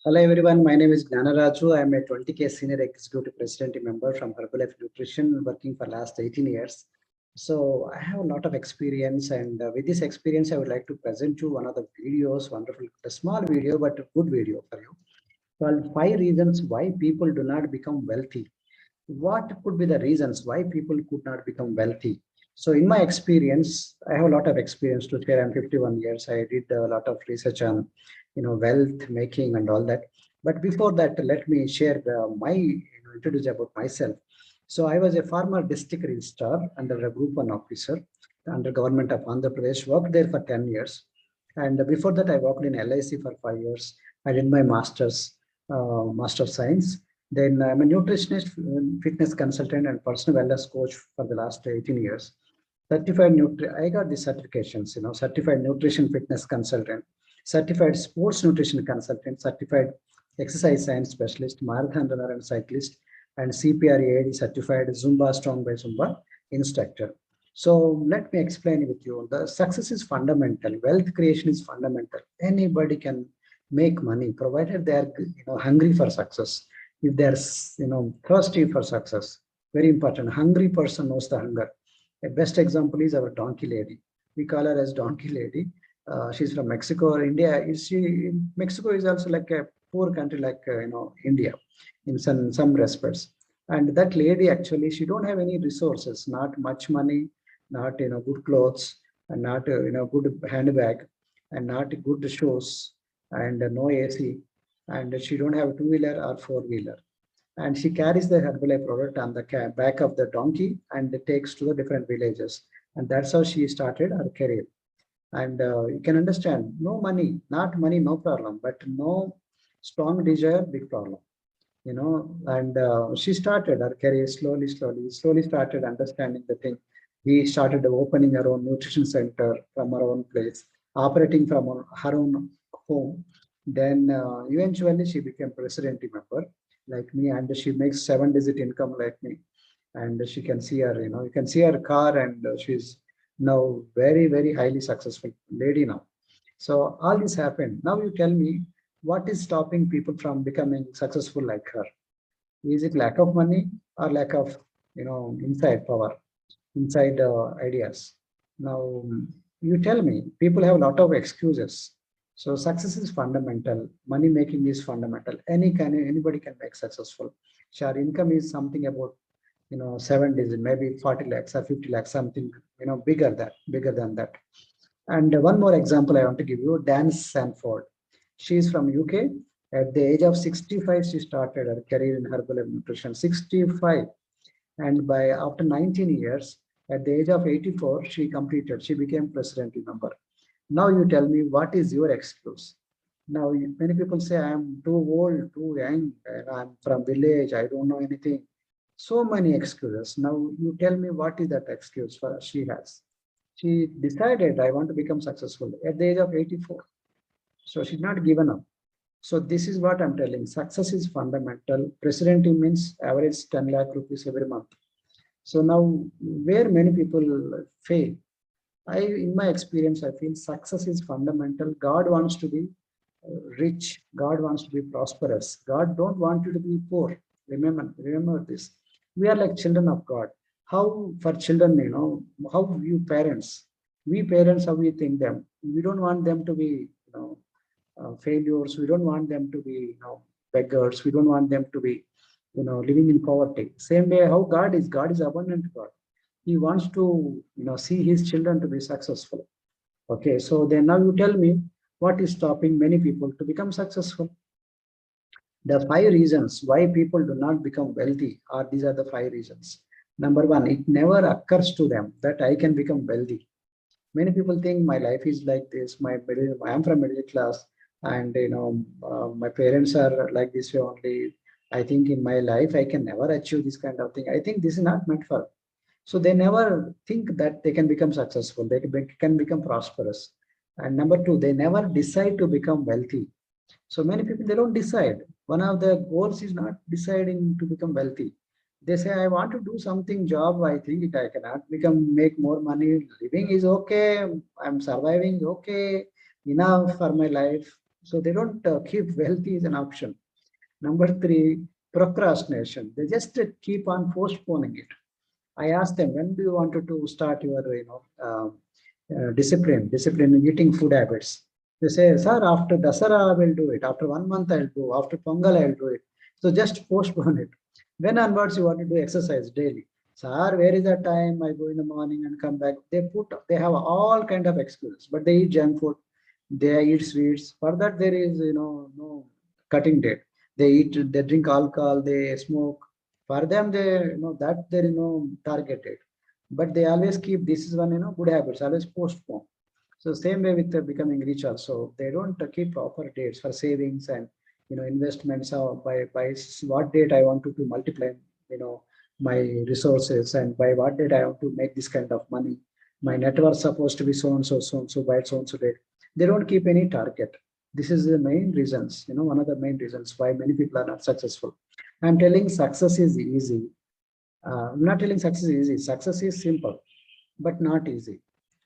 Hello everyone, my name is Gnana Raju. I am a 20K Senior Executive President member from Herbalife Nutrition, working for last 18 years. So I have a lot of experience, and with this experience, I would like to present you one of the videos, wonderful, a small video, but a good video for you. Called 5 reasons why people do not become wealthy. What could be the reasons why people could not become wealthy? So in my experience, I have a lot of experience to share. I'm 51 years. I did a lot of research on, wealth making and all that. But before that, let me share introduce about myself. So I was a former district registrar under a Group 1 officer under government of Andhra Pradesh, worked there for 10 years. And before that, I worked in LIC for 5 years. I did my Master of Science. Then I'm a nutritionist, fitness consultant, and personal wellness coach for the last 18 years. I got the certifications, certified nutrition fitness consultant, certified sports nutrition consultant, certified exercise science specialist, marathon runner and cyclist, and CPR AID certified Zumba Strong by Zumba instructor. So let me explain with you. The success is fundamental. Wealth creation is fundamental. Anybody can make money provided they are hungry for success. If they're thirsty for success, very important. Hungry person knows the hunger. A best example is our donkey lady. We call her as donkey lady. She's from Mexico or India. Mexico is also like a poor country like India in some respects. And that lady actually, she don't have any resources, not much money, not good clothes, and not good handbag, and not good shoes, and no AC, and she don't have two-wheeler or four-wheeler. And she carries the Herbalife product on the back of the donkey and takes to the different villages. And that's how she started her career. And you can understand, no money, not money, no problem, but no strong desire, big problem. And she started her career slowly started understanding the thing. We started opening our own nutrition center from our own place, operating from her own home. Then eventually she became president member like me, and she makes 7-digit income like me. And she can see her, you can see her car, and she's now very, very highly successful lady now. So all this happened. Now you tell me, what is stopping people from becoming successful like her? Is it lack of money or lack of, inside power, inside ideas? Now you tell me, people have a lot of excuses. So success is fundamental. Money making is fundamental. Anybody can make successful. Sure, income is something about 7 digits, maybe 40 lakhs or 50 lakhs, something bigger than that. And one more example I want to give you: Dan Sanford. She is from UK. At the age of 65, she started her career in Herbalife Nutrition. 65, and by after 19 years, at the age of 84, she became president member. Now you tell me, what is your excuse? Now many people say, I am too old, too young, and I'm from village, I don't know anything. So many excuses. Now you tell me, what is that excuse for she has? She decided, I want to become successful at the age of 84. So she's not given up. So this is what I'm telling. Success is fundamental. President means average 10 lakh rupees every month. So now where many people fail, in my experience, I feel success is fundamental. God wants to be rich. God wants to be prosperous. God don't want you to be poor. Remember this. We are like children of God. How for children, how you parents, we parents, how we think them. We don't want them to be, failures. We don't want them to be, beggars. We don't want them to be, living in poverty. Same way how God is abundant God. He wants to, see his children to be successful. Okay, so then now you tell me, what is stopping many people to become successful? The 5 reasons why people do not become wealthy are these are the 5 reasons. Number 1, it never occurs to them that I can become wealthy. Many people think my life is like this. I am from middle class, and my parents are like this way only. I think in my life I can never achieve this kind of thing. I think this is not meant for. So they never think that they can become successful, they can become prosperous. And number 2, they never decide to become wealthy. So many people, they don't decide. One of the goals is not deciding to become wealthy. They say, I want to do something job, I think I cannot make more money. Living is okay, I'm surviving okay, enough for my life. So they don't keep wealthy as an option. Number three, procrastination. They just keep on postponing it. I asked them, when do you want to start your, discipline in eating food habits? They say, sir, after Dasara I will do it. After 1 month I'll do. After Pongal I'll do it. So just postpone it. When onwards you want to do exercise daily? Sir, where is the time? I go in the morning and come back. They have all kind of excuses, but they eat junk food. They eat sweets. For that there is, no cutting date. They drink alcohol, they smoke. For them, that there is no target date. But they always keep, this is one, good habits, always postpone. So same way with becoming rich also, they don't keep proper dates for savings and, investments, or by what date I want to multiply, you know, my resources, and by what date I want to make this kind of money. My net worth supposed to be so and so by so and so date. They don't keep any target. This is the main reasons, one of the main reasons why many people are not successful. I'm telling success is easy. I'm not telling success is easy. Success is simple, but not easy.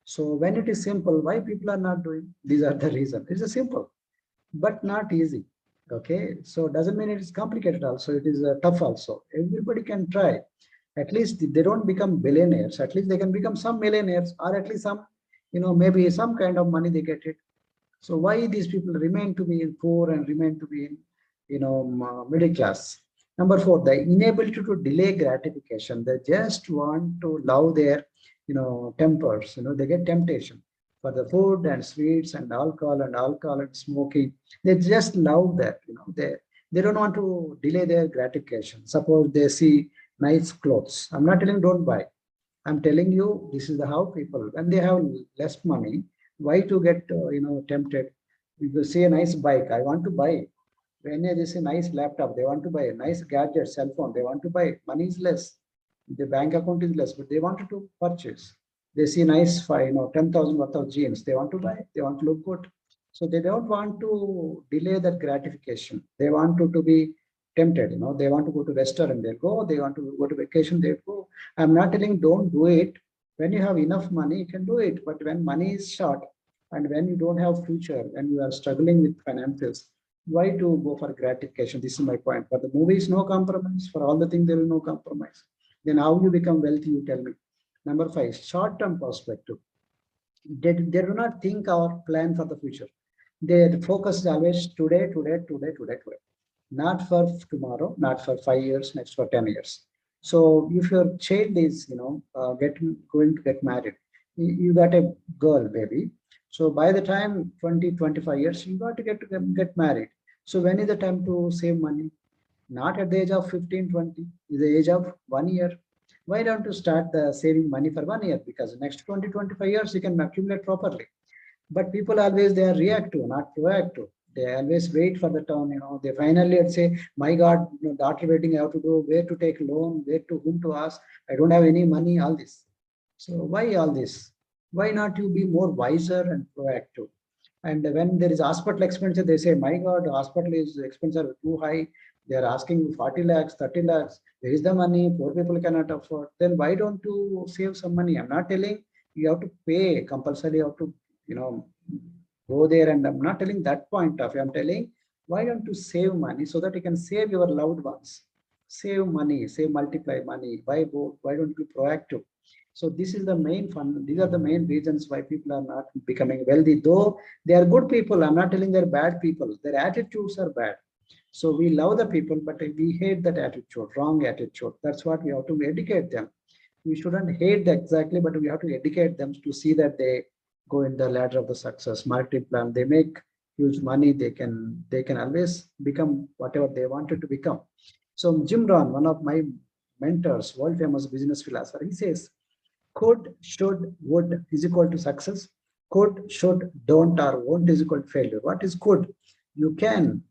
So when it is simple, why people are not doing? These are the reasons. It's a simple, but not easy. Okay, so doesn't mean it is complicated. Also, it is tough. Also, everybody can try. At least they don't become billionaires. At least they can become some millionaires, or at least some, maybe some kind of money they get it. So why these people remain to be poor and remain to be in, middle class? Number four, the inability to delay gratification. They just want to love their, tempers. They get temptation for the food and sweets and alcohol and smoking. They just love that. They don't want to delay their gratification. Suppose they see nice clothes. I'm not telling don't buy. I'm telling you, this is the how people, when they have less money, why to get, tempted? If you see a nice bike, I want to buy. When they see a nice laptop, they want to buy a nice gadget, cell phone, they want to buy. Money is less. The bank account is less, but they wanted to purchase. They see nice, 10,000 worth of jeans. They want to buy, they want to look good. So they don't want to delay that gratification. They want to be tempted, they want to go to restaurant, they go, they want to go to vacation, they go. I'm not telling don't do it. When you have enough money, you can do it. But when money is short and when you don't have future, when you are struggling with finances, why to go for gratification? This is my point. For the movies, no compromise. For all the things, there is no compromise. Then how you become wealthy, you tell me. Number five, short-term perspective. They do not think or plan for the future. Their focus is always today, today, today, today, today. Not for tomorrow, not for 5 years, next for 10 years. So if your child is, going to get married, you got a girl, baby. So by the time 20, 25 years, you got to get married. So when is the time to save money? Not at the age of 15, 20, is the age of 1 year. Why don't you start the saving money for 1 year? Because the next 20, 25 years, you can accumulate properly. But people always, they are reactive, not proactive. They always wait for the turn, they finally say, my God, daughter waiting, I have to do, where to take loan, where to whom to ask, I don't have any money, all this. So why all this? Why not you be more wiser and proactive? And when there is hospital expenditure, they say, my God, hospital is expenses too high. They are asking 40 lakhs, 30 lakhs. Where is the money? Poor people cannot afford. Then why don't you save some money? I'm not telling you have to pay compulsory, you have to, go there. And I'm not telling that point of view. I'm telling, why don't you save money so that you can save your loved ones? Save money, save, multiply money. Why don't you be proactive? So this is the main fun. These are the main reasons why people are not becoming wealthy. Though they are good people, I'm not telling they're bad people. Their attitudes are bad. So we love the people, but we hate that attitude, wrong attitude. That's what we have to educate them. We shouldn't hate them exactly, but we have to educate them to see that they go in the ladder of the success, marketing plan. They make huge money. They can always become whatever they wanted to become. So Jim Rohn, one of my mentors, world famous business philosopher, he says, could, should, would is equal to success. Could, should, don't, or won't is equal to failure. What is could? You can.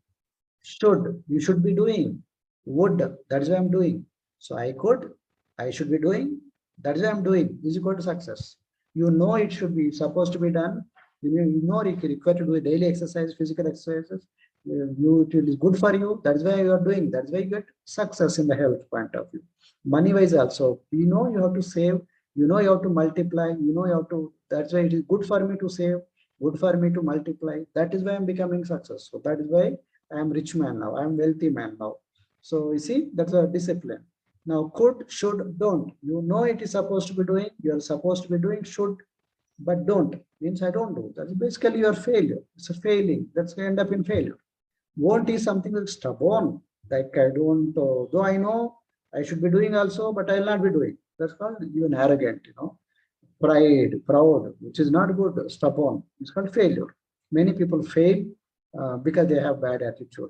Should, you should be doing. Would, that's why I'm doing. So I could, I should be doing. That's why I'm doing is equal to success. You know it should be supposed to be done. You know it required to do a daily exercise, physical exercises. It is good for you. That's why you are doing. That's why you get success in the health point of view. Money wise also, you have to save. You have to multiply. You have to. That's why it is good for me to save. good for me to multiply. That is why I'm becoming successful. That is why I am rich man now. I am wealthy man now. So you see, that's a discipline. Now, could, should, don't. You know it is supposed to be doing. You are supposed to be doing should, but don't means I don't do. That's basically your failure. It's a failing. That's going to end up in failure. Won't is something like stubborn. Like I don't, though I know I should be doing also, but I'll not be doing. That's called even arrogant, pride, proud, which is not good, stubborn. It's called failure. Many people fail because they have bad attitude.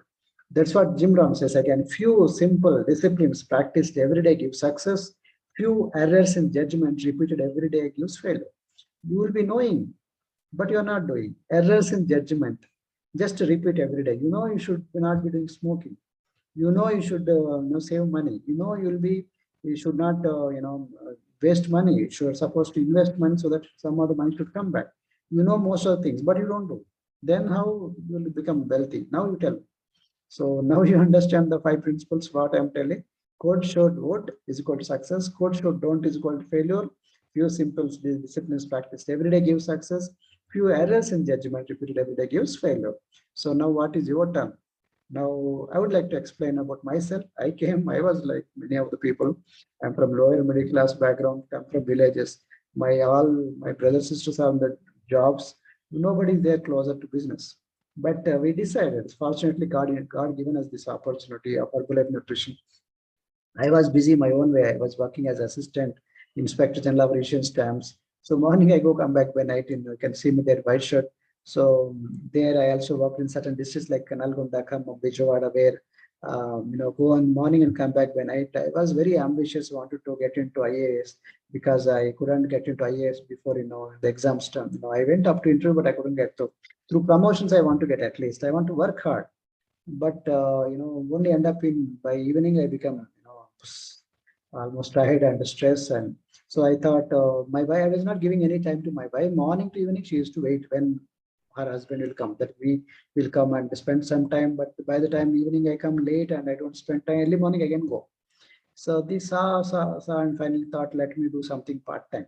That's what Jim Rohn says again. Few simple disciplines practiced every day give success. Few errors in judgment repeated every day gives failure. You will be knowing, but you're not doing. Errors in judgment. Just repeat every day. You know you should not be doing smoking. You know you should save money. You know you should not waste money. You're supposed to invest money so that some of the money should come back. You know most of the things, but you don't do. Then how you will become wealthy? Now you tell. So now you understand the 5 principles what I'm telling. Code should what is equal to success. Code should don't is equal to failure. Few simple disciplines practiced every day gives success. Few errors in judgment repeated every day gives failure. So now what is your turn? Now I would like to explain about myself. I was like many of the people. I'm from lower middle class background, come from villages. All my brothers and sisters are on the jobs. Nobody is there closer to business. But we decided, fortunately, God given us this opportunity of Herbalife Nutrition. I was busy my own way. I was working as assistant, inspector general of ration stamps. So morning I go, come back by night, and you can see me there, white shirt. So there I also worked in certain districts like Kanalgunda, Khammam, Vijayawada, where go on morning and come back by night. I was very ambitious, wanted to get into IAS because I couldn't get into IAS before the exams term. I went up to interview, but I couldn't get through promotions. I want to get at least. I want to work hard, but only end up in by evening I become almost tired and stressed. And so I thought my wife, I was not giving any time to my wife. Morning to evening, she used to wait when her husband will come, that we will come and spend some time. But by the time evening, I come late and I don't spend time. Early morning, I can go. So this saw and finally thought, let me do something part-time.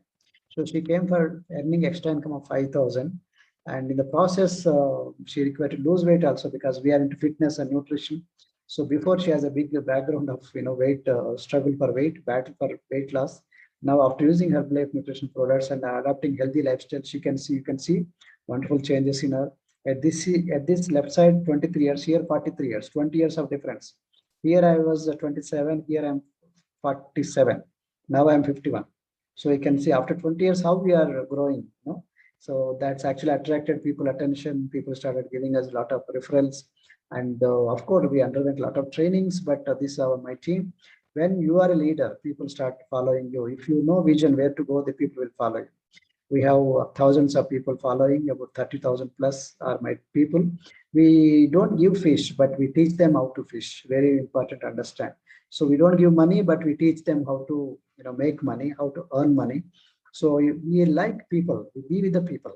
So she came for earning extra income of 5,000. And in the process, she required to lose weight also because we are into fitness and nutrition. So before she has a big background of weight struggle for weight, battle for weight loss. Now after using Herbalife nutrition products and adopting healthy lifestyle, you can see wonderful changes in her. At this left side, 23 years, here 43 years, 20 years of difference. Here I was 27, here I'm 47. Now I'm 51. So you can see after 20 years how we are growing. So that's actually attracted people attention. People started giving us a lot of referrals. And of course, we underwent a lot of trainings, but this is my team. When you are a leader, people start following you. If you know vision, where to go, the people will follow you. We have thousands of people following, about 30,000 plus are my people. We don't give fish, but we teach them how to fish. Very important to understand. So we don't give money, but we teach them how to make money, how to earn money. So we like people, we be with the people.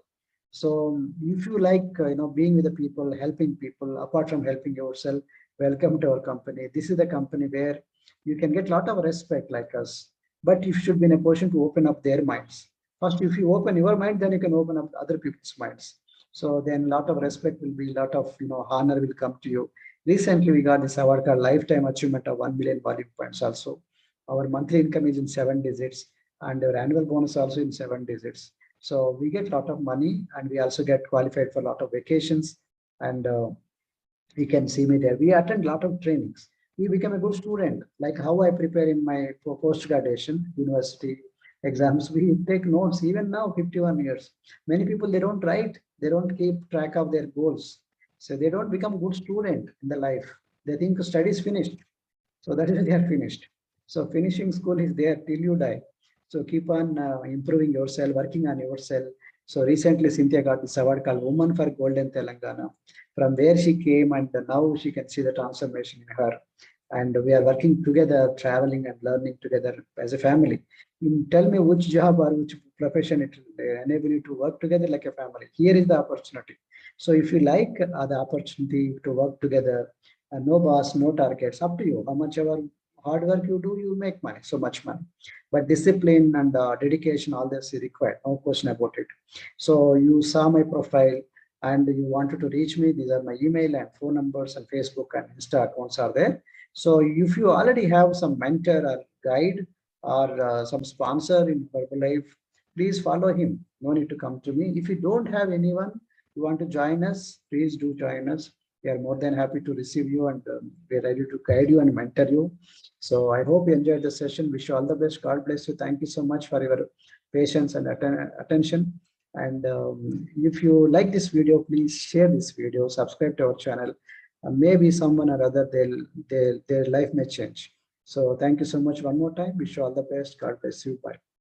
So if you like, being with the people, helping people, apart from helping yourself, welcome to our company. This is the company where you can get a lot of respect like us, but you should be in a position to open up their minds. First, if you open your mind, then you can open up other people's minds. So then a lot of respect will be, a lot of honor will come to you. Recently, we got this award called Lifetime Achievement of 1 million volume points also. Our monthly income is in 7 digits and our annual bonus also in 7 digits. So we get a lot of money and we also get qualified for a lot of vacations. And you can see me there. We attend a lot of trainings. We become a good student, like how I prepare in my post-graduation university exams. We take notes even now, 51 years. Many people, they don't write, they don't keep track of their goals. So they don't become a good student in the life. They think study is finished. So that is they are finished. So finishing school is there till you die. So keep on improving yourself, working on yourself. So recently Cynthia got this award called Woman for Golden Telangana. From where she came and now she can see the transformation in her. And we are working together, traveling and learning together as a family. Tell me which job or which profession it will enable you to work together like a family. Here is the opportunity. So if you like the opportunity to work together, no boss, no targets, up to you. How much ever hard work you do, you make money, so much money. but discipline and dedication, all this is required, no question about it. So you saw my profile and you wanted to reach me. These are my email and phone numbers, and Facebook and Insta accounts are there. So if you already have some mentor or guide or some sponsor in Herbalife, please follow him. No need to come to me. If you don't have anyone, you want to join us, please do join us. We are more than happy to receive you, and we are ready to guide you and mentor you. So I hope you enjoyed the session. Wish you all the best. God bless you. Thank you so much for your patience and attention. And if you like this video, please share this video, subscribe to our channel. Maybe someone or other, their life may change. So thank you so much one more time. Wish you all the best. God bless you. Bye.